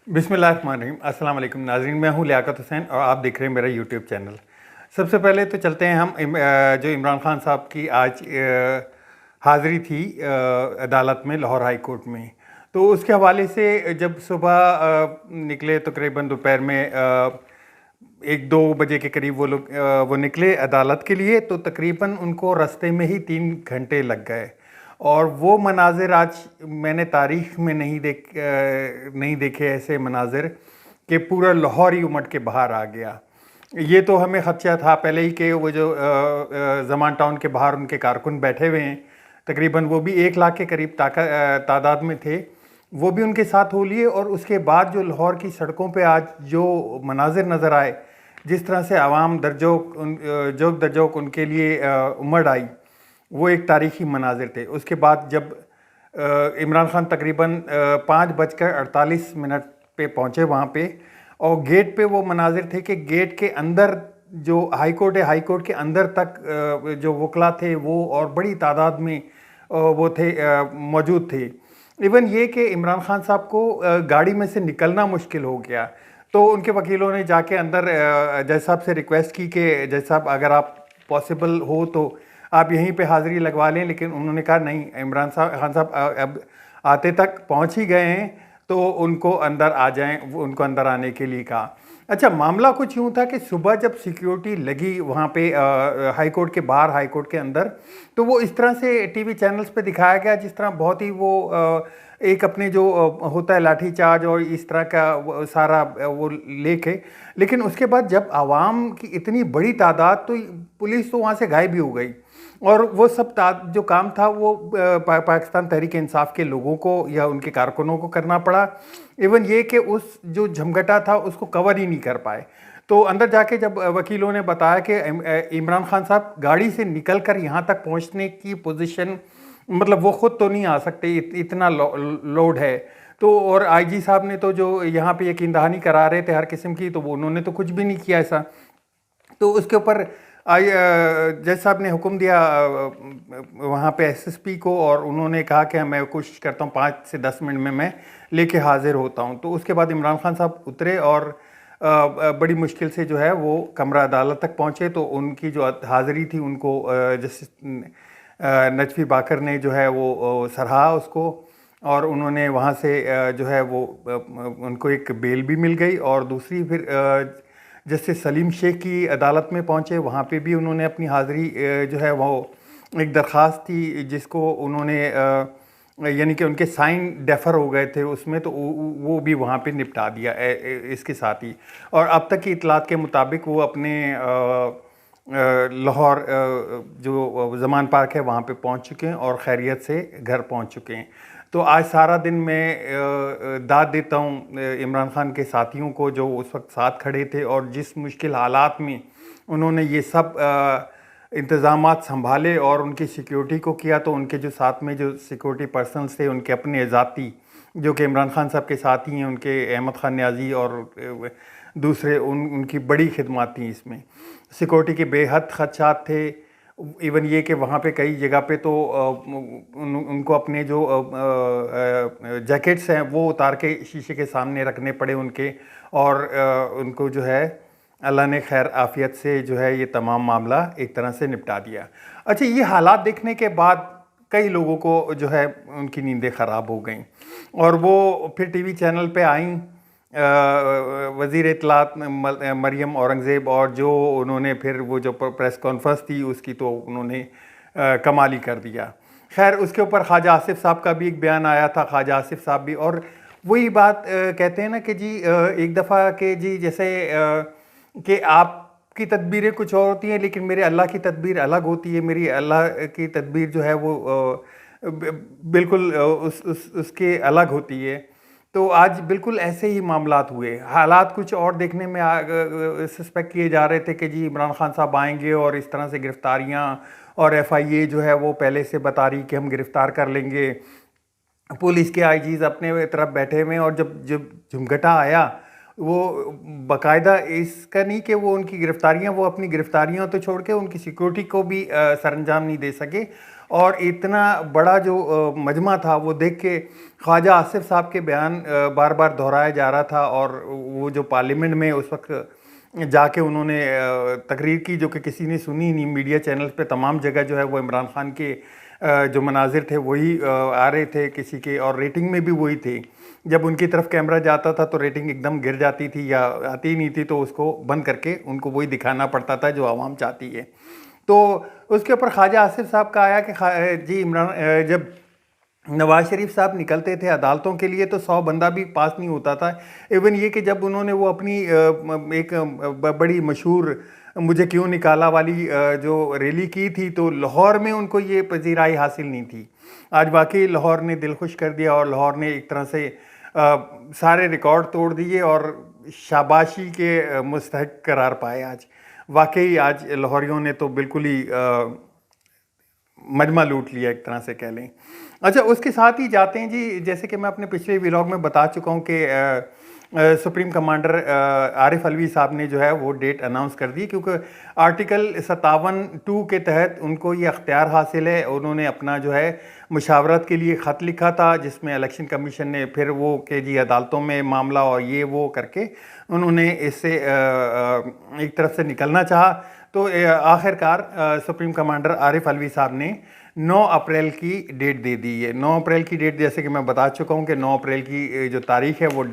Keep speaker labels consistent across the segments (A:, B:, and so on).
A: बिस्मिल्लाहिर्रहमानिर्रहीम। अस्सलाम वालेकुम नाज़रीन, मैं हूं लियाकत हुसैन और आप देख रहे हैं मेरा यूट्यूब चैनल। सबसे पहले तो चलते हैं हम जो इमरान खान साहब की आज हाज़िरी थी अदालत में, लाहौर हाई कोर्ट में। तो उसके हवाले से जब सुबह निकले तकरीबन दोपहर में 1-2 बजे के करीब वो लोग वो निकले अदालत के लिए, तो तकरीबन उनको रास्ते में ही 3 घंटे लग गए। और वो मनाजिर आज मैंने तारीख़ में नहीं देखे ऐसे मनाजिर कि पूरा लाहौर ही उमड़ के बाहर आ गया। ये तो हमें खदशा था पहले ही कि वो जो ज़मान टाउन के बाहर उनके कारकुन बैठे हुए हैं, तकरीबन वो भी 1 लाख के करीब तादाद में थे, वो भी उनके साथ हो लिए। और उसके बाद जो लाहौर की सड़कों पे आज जो मनाजिर नज़र आए, जिस तरह से आवाम जोक दरजोक उनके लिए उमड़ आई, वो एक तारीख़ी मनाजिर थे। उसके बाद जब इमरान खान तकरीबन 5:48 पे पहुँचे वहाँ पे, और गेट पे वो मनाजिर थे कि गेट के अंदर जो हाई कोर्ट है, हाई कोर्ट के अंदर तक जो वकला थे वो और बड़ी तादाद में वो थे मौजूद थे। इवन ये कि इमरान खान साहब को गाड़ी में से निकलना मुश्किल हो गया, तो उनके वकीलों ने जाके अंदर जज साहब से रिक्वेस्ट की कि जज साहब अगर आप पॉसिबल हो तो आप यहीं पे हाज़िरी लगवा लें, लेकिन उन्होंने कहा नहीं, इमरान खान साहब अब आते तक पहुंच ही गए हैं तो उनको अंदर आ जाएं, उनको अंदर आने के लिए कहा। अच्छा, मामला कुछ यूँ था कि सुबह जब सिक्योरिटी लगी वहाँ पे हाई कोर्ट के बाहर, हाई कोर्ट के अंदर, तो वो इस तरह से टीवी चैनल्स पे दिखाया गया जिस तरह बहुत ही वो एक अपने जो होता है लाठी चार्ज और इस तरह का सारा वो लेके। लेकिन उसके बाद जब आवाम की इतनी बड़ी तादाद, तो पुलिस तो वहाँ से गायब ही हो गई, और वो सब जो काम था वो पाकिस्तान तहरीक इंसाफ के लोगों को या उनके कारकुनों को करना पड़ा। इवन ये कि उस जो झमघटा था उसको कवर ही नहीं कर पाए। तो अंदर जाके जब वकीलों ने बताया कि इमरान खान साहब गाड़ी से निकल कर यहाँ तक पहुँचने की पोजीशन, मतलब वो खुद तो नहीं आ सकते, इतना लोड है। तो और आईजी साहब ने तो जो यहाँ पे यकीन दहानी करा रहे थे हर किस्म की, तो वो उन्होंने तो कुछ भी नहीं किया ऐसा। तो उसके ऊपर जज साहब ने हुक्म दिया वहाँ पे एसएसपी को, और उन्होंने कहा कि मैं कोशिश करता हूँ 5 से 10 मिनट में मैं लेके हाजिर होता हूँ। तो उसके बाद इमरान खान साहब उतरे और बड़ी मुश्किल से जो है वो कमरा अदालत तक पहुँचे। तो उनकी जो हाज़िरी थी उनको जस्टिस नजफी बाकर ने जो है वो सराहा उसको, और उन्होंने वहाँ से जो है वो उनको एक बेल भी मिल गई। और दूसरी फिर जस्टिस सलीम शेख की अदालत में पहुँचे, वहाँ पे भी उन्होंने अपनी हाज़िरी जो है वो एक दरख्वास्त थी जिसको उन्होंने यानी कि उनके साइन डेफर हो गए थे उसमें, तो वो भी वहाँ पे निपटा दिया इसके साथ ही। और अब तक की इतलात के मुताबिक वो अपने लाहौर जो ज़मान पार्क है वहाँ पे पहुँच चुके हैं और खैरियत से घर पहुँच चुके हैं। तो आज सारा दिन मैं दाद देता हूँ इमरान खान के साथियों को जो उस वक्त साथ खड़े थे, और जिस मुश्किल हालात में उन्होंने ये सब इंतज़ामात संभाले और उनकी सिक्योरिटी को किया। तो उनके जो साथ में जो सिक्योरिटी पर्सनल्स थे, उनके अपने ज़ाती जो कि इमरान खान साहब के साथी हैं, उनके अहमद खान न्याजी और दूसरे उनकी बड़ी खिदमत थी इसमें। सिक्योरिटी के बेहद खदशात थे। इवन ये कि वहाँ पे कई जगह पे तो उनको अपने जो जैकेट्स हैं वो उतार के शीशे के सामने रखने पड़े उनके, और उनको जो है अल्लाह ने खैर आफियत से जो है ये तमाम मामला एक तरह से निपटा दिया। अच्छा, ये हालात देखने के बाद कई लोगों को जो है उनकी नींदें ख़राब हो गई, और वो फिर टीवी चैनल पे आईं वज़ीर इत्तलात मरियम औरंगज़ेब, और जो उन्होंने फिर वो जो प्रेस कॉन्फ्रेंस थी उसकी तो उन्होंने कमाल ही कर दिया। खैर उसके ऊपर ख्वाजा आसिफ साहब का भी एक बयान आया था। ख्वाजा आसिफ साहब भी, और वही बात कहते हैं ना कि जी एक दफ़ा के जी जैसे कि आपकी तदबीरें कुछ और होती हैं लेकिन मेरे अल्लाह की तदबीर अलग होती है। मेरी अल्लाह की तदबीर जो है वो बिल्कुल उसके अलग होती है। तो आज बिल्कुल ऐसे ही मामलात हुए, हालात कुछ और देखने में सस्पेक्ट किए जा रहे थे कि जी इमरान खान साहब आएंगे और इस तरह से गिरफ्तारियां, और एफआईए जो है वो पहले से बता रही कि हम गिरफ्तार कर लेंगे। पुलिस के आईजीज अपने तरफ बैठे हुए, और जब जब झुमघटा आया वो बाकायदा इसका नहीं कि वो उनकी गिरफ्तारियां, वो अपनी गिरफ्तारियां तो छोड़ के उनकी सिक्योरिटी को भी सरंजाम नहीं दे सके। और इतना बड़ा जो मजमा था वो देख के ख्वाजा आसिफ साहब के बयान बार बार दोहराया जा रहा था। और वो जो पार्लियामेंट में उस वक्त जाके उन्होंने तकरीर की, जो कि किसी ने सुनी नहीं, मीडिया चैनल्स पे तमाम जगह जो है वो इमरान खान के जो मनाजिर थे वही आ रहे थे किसी के, और रेटिंग में भी वही थे। जब उनकी तरफ कैमरा जाता था तो रेटिंग एकदम गिर जाती थी या आती ही नहीं थी, तो उसको बंद करके उनको वही दिखाना पड़ता था जो आवाम चाहती है। तो उसके ऊपर ख्वाजा आसिफ साहब का आया कि जी इमरान, जब नवाज शरीफ साहब निकलते थे अदालतों के लिए तो 100 बंदा भी पास नहीं होता था। इवन ये कि जब उन्होंने वो अपनी एक बड़ी मशहूर मुझे क्यों निकाला वाली जो रैली की थी, तो लाहौर में उनको ये पजीराई हासिल नहीं थी। आज वाकई लाहौर ने दिल खुश कर दिया और लाहौर ने एक तरह से सारे रिकॉर्ड तोड़ दिए और शाबाशी के मुस्तहक करार पाए। आज वाकई आज लाहौरियों ने तो बिल्कुल ही मजमा लूट लिया, एक तरह से कह लें। अच्छा, उसके साथ ही जाते हैं जी, जैसे कि मैं अपने पिछले व्लॉग में बता चुका हूँ कि सुप्रीम कमांडर आरिफ अलवी साहब ने जो है वो डेट अनाउंस कर दी, क्योंकि आर्टिकल 57(2) के तहत उनको ये अख्तियार हासिल है। उन्होंने अपना जो है मुशावरत के लिए ख़त लिखा था, जिसमें इलेक्शन कमीशन ने फिर वो कि जी अदालतों में मामला और ये वो करके उन्होंने इससे एक तरफ से निकलना चाहा। तो आखिरकार सुप्रीम कमांडर आरिफ अलवी साहब ने 9 अप्रैल की डेट दे दी है। 9 अप्रैल की डेट, जैसे कि मैं बता चुका हूँ कि 9 अप्रैल की जो तारीख है वो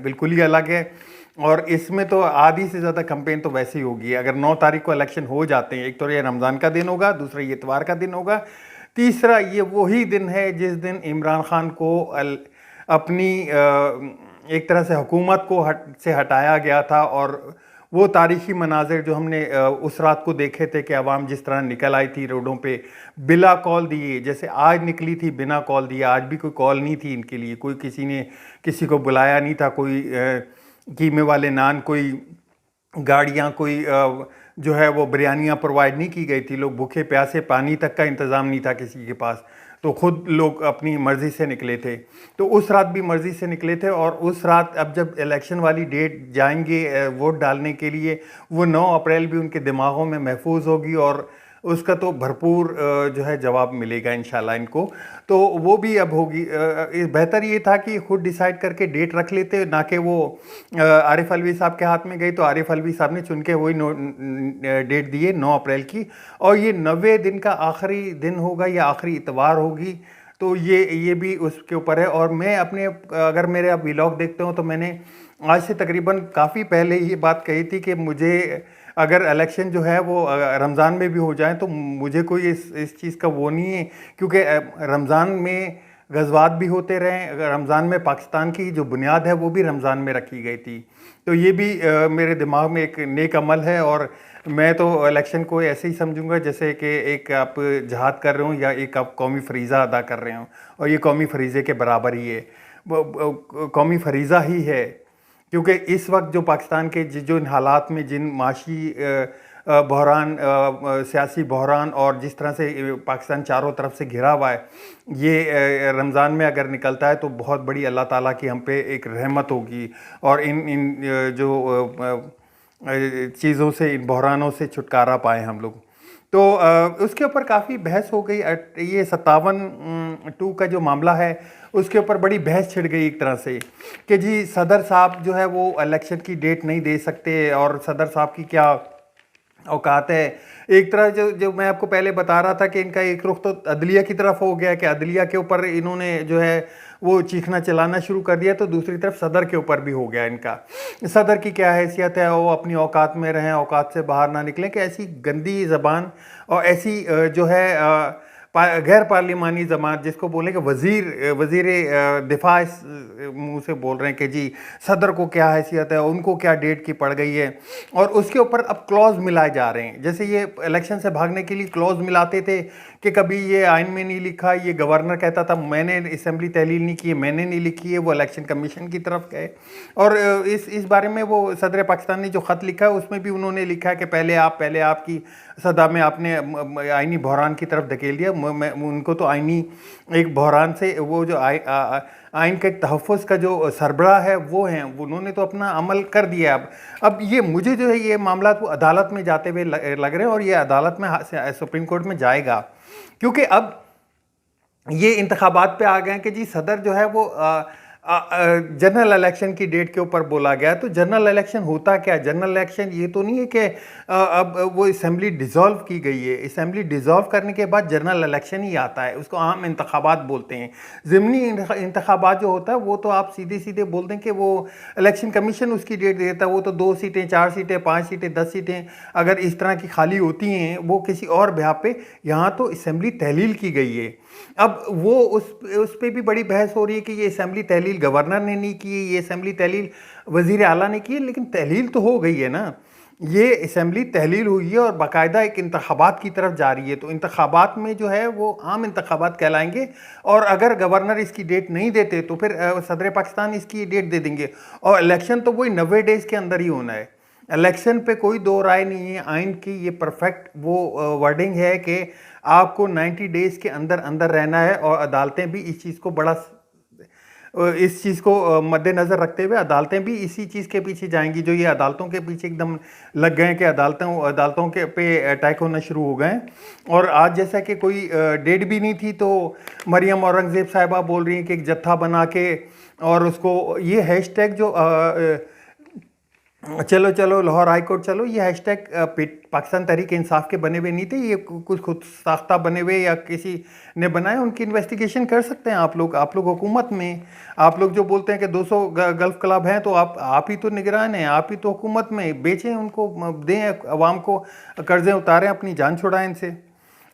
A: बिल्कुल ही अलग है। और इसमें तो आधी से ज़्यादा कैंपेन तो वैसे ही होगी। अगर 9 तारीख को इलेक्शन हो जाते हैं, एक तो ये रमज़ान का दिन होगा, दूसरा ये इतवार का दिन होगा, तीसरा ये वही दिन है जिस दिन इमरान खान को अपनी एक तरह से हुकूमत को से हटाया गया था। और वो तारीख़ी मनाजिर जो हमने उस रात को देखे थे कि आवाम जिस तरह निकल आई थी रोडों पे बिला कॉल दिए, जैसे आज निकली थी बिना कॉल दिए। आज भी कोई कॉल नहीं थी इनके लिए, कोई किसी ने किसी को बुलाया नहीं था, कोई कीमे वाले नान, कोई गाड़ियाँ, कोई जो है वो बिरयानियाँ प्रोवाइड नहीं की गई थी। लोग भूखे प्यासे, पानी तक का इंतज़ाम नहीं था किसी के पास, तो ख़ुद लोग अपनी मर्ज़ी से निकले थे। तो उस रात भी मर्ज़ी से निकले थे। और उस रात अब जब इलेक्शन वाली डेट जाएंगे वोट डालने के लिए, वो 9 अप्रैल भी उनके दिमागों में महफूज होगी और उसका तो भरपूर जो है जवाब मिलेगा इंशाल्लाह इनको। तो वो भी अब होगी। बेहतर ये था कि खुद डिसाइड करके डेट रख लेते, ना कि वो आरिफ अलवी साहब के हाथ में गई। तो आरिफ अलवी साहब ने चुन के वही डेट दी है 9 अप्रैल की, और ये 90 दिन का आखिरी दिन होगा या आखिरी इतवार होगी। तो ये भी उसके ऊपर है। और मैं अपने, अगर मेरे आप व्लॉग देखते हो तो मैंने आज से तकरीबन काफ़ी पहले ये बात कही थी कि मुझे अगर इलेक्शन जो है वो रमज़ान में भी हो जाए तो मुझे कोई इस चीज़ का वो नहीं है, क्योंकि रमज़ान में गज़वात भी होते रहे। रमज़ान में पाकिस्तान की जो बुनियाद है वो भी रमज़ान में रखी गई थी। तो ये भी मेरे दिमाग में एक नेक अमल है। और मैं तो इलेक्शन को ऐसे ही समझूंगा जैसे कि एक आप जहाद कर रहे हो या एक आप कौमी फरीज़ा अदा कर रहे हो, और ये कौमी फरीज़े के बराबर ही है, कौमी फरीज़ा ही है। क्योंकि इस वक्त जो पाकिस्तान के जो इन हालात में जिन माशी बहरान, सियासी बहरान, और जिस तरह से पाकिस्तान चारों तरफ से घिरा हुआ है, ये रमज़ान में अगर निकलता है तो बहुत बड़ी अल्लाह ताला की हम पे एक रहमत होगी। और इन जो चीज़ों से, इन बहरानों से छुटकारा पाए हम लोग। तो उसके ऊपर काफ़ी बहस हो गई। ये 57(2) का जो मामला है उसके ऊपर बड़ी बहस छिड़ गई एक तरह से कि जी सदर साहब जो है वो इलेक्शन की डेट नहीं दे सकते, और सदर साहब की क्या औकात है। एक तरह जो मैं आपको पहले बता रहा था कि इनका एक रुख तो अदलिया की तरफ हो गया कि अदलिया के ऊपर इन्होंने जो है वो चीखना चलाना शुरू कर दिया, तो दूसरी तरफ सदर के ऊपर भी हो गया इनका। सदर की क्या हैसियत है, वो अपनी औकात में रहें, औकात से बाहर ना निकलें, कि ऐसी गंदी ज़बान और ऐसी जो है गैर पार्लिमानी जमात जिसको बोलें कि वज़ीर दिफा इस मुँह से बोल रहे हैं कि जी सदर को क्या हैसियत है, उनको क्या डेट की पड़ गई है। और उसके ऊपर अब क्लॉज मिलाए जा रहे हैं। जैसे ये इलेक्शन से भागने के लिए क्लॉज मिलाते थे कि कभी ये आइन में नहीं लिखा, ये गवर्नर कहता था मैंने असम्बली तहलील नहीं की है, मैंने नहीं लिखी है, वो इलेक्शन कमीशन की तरफ गए। और इस बारे में वो सदर पाकिस्तान ने जो ख़त लिखा है उसमें भी उन्होंने लिखा है कि पहले आपकी सदा में आपने आईनी बहरान की तरफ धकेल दिया। उनको तो आईनी एक बहरान से वो जो आइन का एक तहफ़्फ़ुज़ का जो सरबराह है वो हैं, उन्होंने तो अपना अमल कर दिया। अब ये मुझे जो है ये मामला वो अदालत में जाते हुए लग रहे हैं, और ये अदालत में सुप्रीम कोर्ट में जाएगा, क्योंकि अब ये इंतखाबात पे आ गए हैं कि जी सदर जो है वो जनरल इलेक्शन की डेट के ऊपर बोला गया। तो जनरल इलेक्शन होता क्या? जनरल इलेक्शन ये तो नहीं है कि अब वो असेंबली डिज़ोल्व की गई है। असेंबली डिज़ोल्व करने के बाद जनरल इलेक्शन ही आता है, उसको आम इंतखाबात बोलते हैं। ज़िमनी इंतखाबात जो होता है वो तो आप सीधे सीधे बोल दें कि वो इलेक्शन कमीशन उसकी डेट देता है। वो तो 2 सीटें, 4 सीटें, 5 सीटें, 10 सीटें अगर इस तरह की खाली होती हैं वो किसी और ब्याह पे, यहाँ तो असेंबली तहलील की गई है। अब वो उस पे भी बड़ी बहस हो रही है कि ये असेंबली तहलील गवर्नर ने नहीं की, ये असेंबली तहलील वज़ीर आला ने की है, लेकिन तहलील तो हो गई है ना। ये असेंबली तहलील हुई है और बाकायदा एक इंतखाबात की तरफ जा रही है। तो इंतखाबात में जो है वो आम इंतखाबात कहलाएंगे, और अगर गवर्नर इसकी डेट नहीं देते तो फिर सदर पाकिस्तान इसकी डेट दे देंगे, और इलेक्शन तो वही 90 डेज़ के अंदर ही होना है। इलेक्शन पे कोई दो राय नहीं है। आइन की ये परफेक्ट वो वर्डिंग है कि आपको 90 डेज़ के अंदर अंदर रहना है, और अदालतें भी इस चीज़ को इस चीज़ को मद्देनज़र रखते हुए अदालतें भी इसी चीज़ के पीछे जाएंगी। जो ये अदालतों के पीछे एकदम लग गए हैं कि अदालतों के पे अटैक होना शुरू हो गए हैं। और आज जैसा कि कोई डेट भी नहीं थी, तो मरियम औरंगज़ेब साहिबा बोल रही हैं कि एक जत्था बना के, और उसको ये हैशटैग जो चलो चलो लाहौर हाई कोर्ट चलो, ये हैशटैग पाकिस्तान तहरीक इंसाफ के बने हुए नहीं थे, ये कुछ खुद साख्ता बने हुए या किसी ने बनाए। उनकी इन्वेस्टिगेशन कर सकते हैं आप लोग हुकूमत में। आप लोग जो बोलते हैं कि 200 गल्फ क्लब हैं, तो आप ही तो निगरान हैं, आप ही तो हुकूमत में। बेचें उनको, दें अवाम को कर्ज़े उतारें, अपनी जान छुड़ाएं इनसे।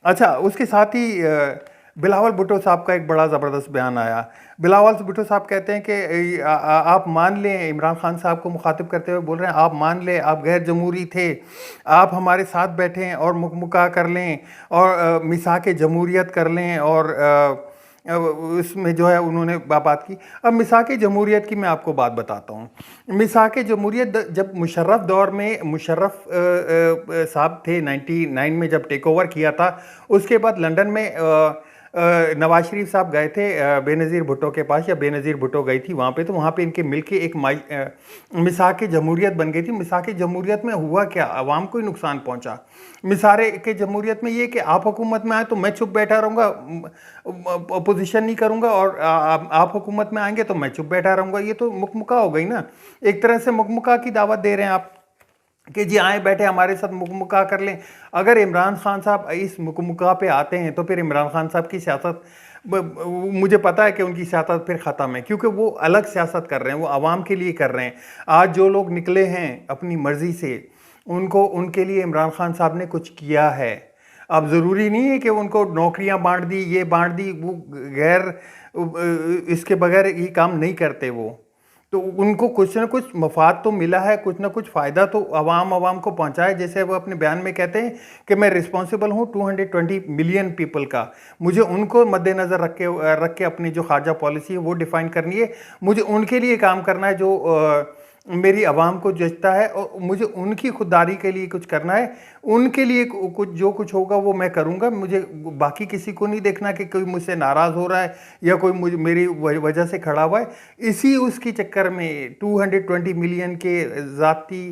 A: अच्छा, उसके साथ ही बिलावल भुट्टो साहब का एक बड़ा ज़बरदस्त बयान आया। बिलावल भुट्टो साहब कहते हैं कि आप मान लें, इमरान खान साहब को मुखातिब करते हुए बोल रहे हैं, आप मान लें आप गैर जमहूरी थे, आप हमारे साथ बैठें और मुकमुका कर लें और मिसाक जमहूरियत कर लें। और उसमें जो है उन्होंने बात की। अब मिसाक जमहूरियत की मैं आपको बात बताता हूँ। मिसाक जमहूरियत जब मुशर्रफ दौर में मुशर्रफ साहब थे 99 में जब टेक ओवर किया था, उसके बाद लंदन में नवाज शरीफ साहब गए थे बेनज़ीर भुट्टो के पास, या बेनज़ीर भुट्टो गई थी वहाँ पे, तो वहाँ पे इनके मिलके एक मिसाक जमहूरियत बन गई थी। मिसाक जमहूरियत में हुआ क्या? अवाम को ही नुकसान पहुँचा। मिसाक जमहूरियत में ये कि आप हुकूमत में आए तो मैं चुप बैठा रहूँगा, अपोजिशन नहीं करूँगा, और आप हुकूमत में आएंगे तो मैं चुप बैठा रहूँगा। ये तो मुकमुका हो गई ना, एक तरह से मुकमुका की दावत दे रहे हैं आप कि जी आए बैठे हमारे साथ मुकमुका कर लें। अगर इमरान खान साहब इस मुकमुका पे आते हैं तो फिर इमरान खान साहब की सियासत, मुझे पता है कि उनकी सियासत फिर ख़त्म है, क्योंकि वो अलग सियासत कर रहे हैं, वो आवाम के लिए कर रहे हैं। आज जो लोग निकले हैं अपनी मर्ज़ी से, उनके लिए इमरान खान साहब ने कुछ किया है। अब ज़रूरी नहीं है कि उनको नौकरियां बांट दी, ये बांट दी, वो गैर इसके बगैर ये काम नहीं करते वो। तो उनको कुछ ना कुछ मफाद तो मिला है, कुछ ना कुछ फ़ायदा तो आवाम को पहुंचा है। जैसे वो अपने बयान में कहते हैं कि मैं रिस्पॉन्सिबल हूं 220 मिलियन पीपल का। मुझे उनको मद्देनज़र रख के अपनी जो खारजा पॉलिसी है वो डिफ़ाइन करनी है। मुझे उनके लिए काम करना है जो मेरी आवाम को जचता है, और मुझे उनकी खुददारी के लिए कुछ करना है। उनके लिए जो कुछ होगा वो मैं करूँगा। मुझे बाकी किसी को नहीं देखना कि कोई मुझसे नाराज़ हो रहा है या कोई मेरी वजह से खड़ा हुआ है। इसी उसकी चक्कर में 220 मिलियन के ज़ाती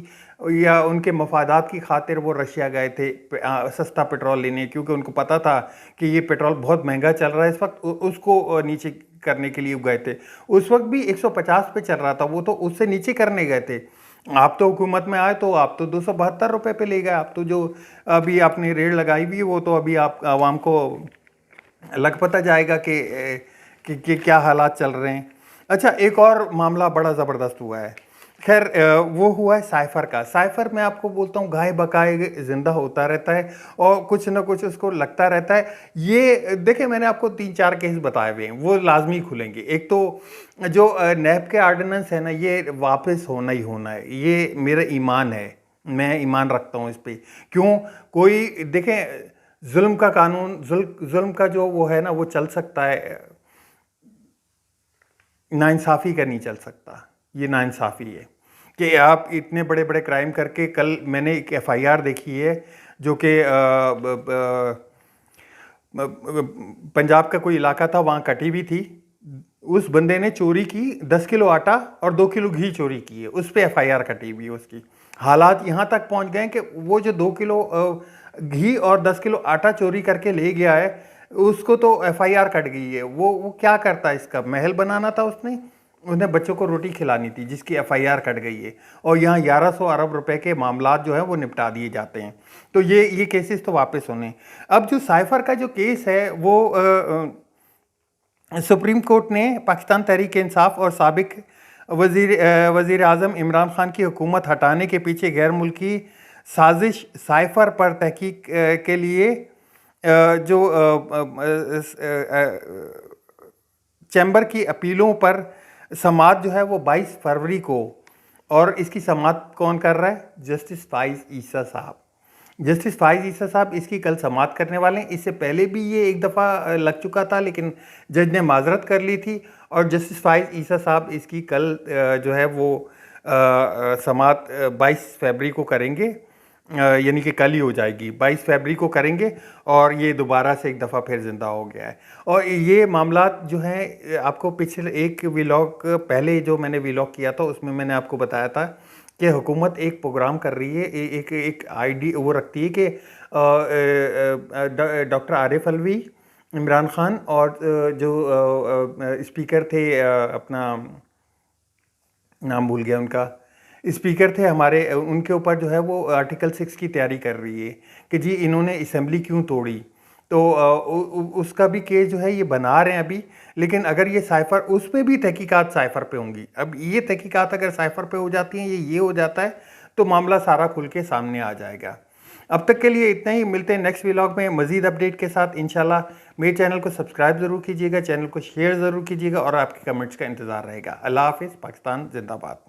A: या उनके मफादात की खातिर वो रशिया गए थे सस्ता पेट्रोल लेने, क्योंकि उनको पता था कि ये पेट्रोल बहुत महंगा चल रहा है इस वक्त। उसको नीचे करने के लिए गए थे। उस वक्त भी 150 पे चल रहा था, वो तो उससे नीचे करने गए थे। आप तो हुकूमत में आए तो आप तो 272 रुपये पे ले गए। आप तो जो अभी आपने रेट लगाई हुई है वो तो अभी आप आवाम को लग पता जाएगा कि क्या हालात चल रहे हैं। अच्छा, एक और मामला बड़ा ज़बरदस्त हुआ है। खैर वो हुआ है साइफ़र का। साइफ़र मैं आपको बोलता हूँ गाय बकाए ज़िंदा होता रहता है और कुछ ना कुछ उसको लगता रहता है। ये देखिए, मैंने आपको 3-4 केस बताए हुए हैं, वो लाजमी खुलेंगे। एक तो जो नैब के आर्डिनेंस है ना, ये वापस होना ही होना है। ये मेरा ईमान है, मैं ईमान रखता हूँ इस पर। क्यों? कोई देखें, जुल्म का कानून, जुल्म का जो वो है ना, वो चल सकता है, नाइंसाफ़ी का नहीं चल सकता। ये नाइंसाफ़ी है कि आप इतने बड़े बड़े क्राइम करके, कल मैंने एक FIR देखी है जो कि पंजाब का कोई इलाका था, वहाँ कटी हुई थी। उस बंदे ने चोरी की, 10 किलो आटा और 2 किलो घी चोरी की है, उस पर FIR कटी हुई है उसकी। हालात यहाँ तक पहुँच गए कि वो जो 2 किलो घी और 10 किलो आटा चोरी करके ले गया है, उसको तो FIR कट गई है। वो क्या करता है, इसका महल बनाना था उसने बच्चों को रोटी खिलानी थी, जिसकी FIR कट गई है। और यहाँ 1100 अरब रुपए के मामलात जो है वो निपटा दिए जाते हैं। तो ये केसेस तो वापस होने। अब जो साइफर का जो केस है वो सुप्रीम कोर्ट ने पाकिस्तान तहरीक इंसाफ और साबिक वज़ीर आज़म इमरान खान की हुकूमत हटाने के पीछे गैर मुल्की साजिश साइफर पर तहकीक के लिए जो चैम्बर की अपीलों पर समाअत जो है वो 22 फरवरी को, और इसकी समाअत कौन कर रहा है? जस्टिस फाइज ईसा साहब। जस्टिस फाइज ईसा साहब इसकी कल समाअत करने वाले हैं। इससे पहले भी ये एक दफ़ा लग चुका था, लेकिन जज ने माजरत कर ली थी, और जस्टिस फाइज ईसा साहब इसकी कल जो है वो समाअत 22 फरवरी को करेंगे, यानी कि कल ही हो जाएगी, 22 फरवरी को करेंगे। और ये दोबारा से एक दफ़ा फिर ज़िंदा हो गया है। और ये मामलात जो हैं, आपको पिछले एक व्लॉग पहले जो मैंने व्लॉग किया था उसमें मैंने आपको बताया था कि हुकूमत एक प्रोग्राम कर रही है, एक आईडी वो रखती है कि डॉक्टर आरिफ अलवी, इमरान खान और जो स्पीकर थे, अपना नाम भूल गया उनका, स्पीकर थे हमारे, उनके ऊपर जो है वो आर्टिकल 6 की तैयारी कर रही है कि जी इन्होंने असेंबली क्यों तोड़ी। तो उसका भी केस जो है ये बना रहे हैं अभी। लेकिन अगर ये साइफर, उस पर भी तहकीकात साइफर पे होंगी। अब ये तहकीकात अगर साइफर पे हो जाती हैं, ये हो जाता है, तो मामला सारा खुल के सामने आ जाएगा। अब तक के लिए इतना ही। मिलते हैं नेक्स्ट व्लॉग में मज़ीद अपडेट के साथ इंशाल्लाह। मेरे चैनल को सब्सक्राइब ज़रूर कीजिएगा, चैनल को शेयर ज़रूर कीजिएगा, और आपके कमेंट्स का इंतज़ार रहेगा। अल्लाह हाफ़िज़। पाकिस्तान जिंदाबाद।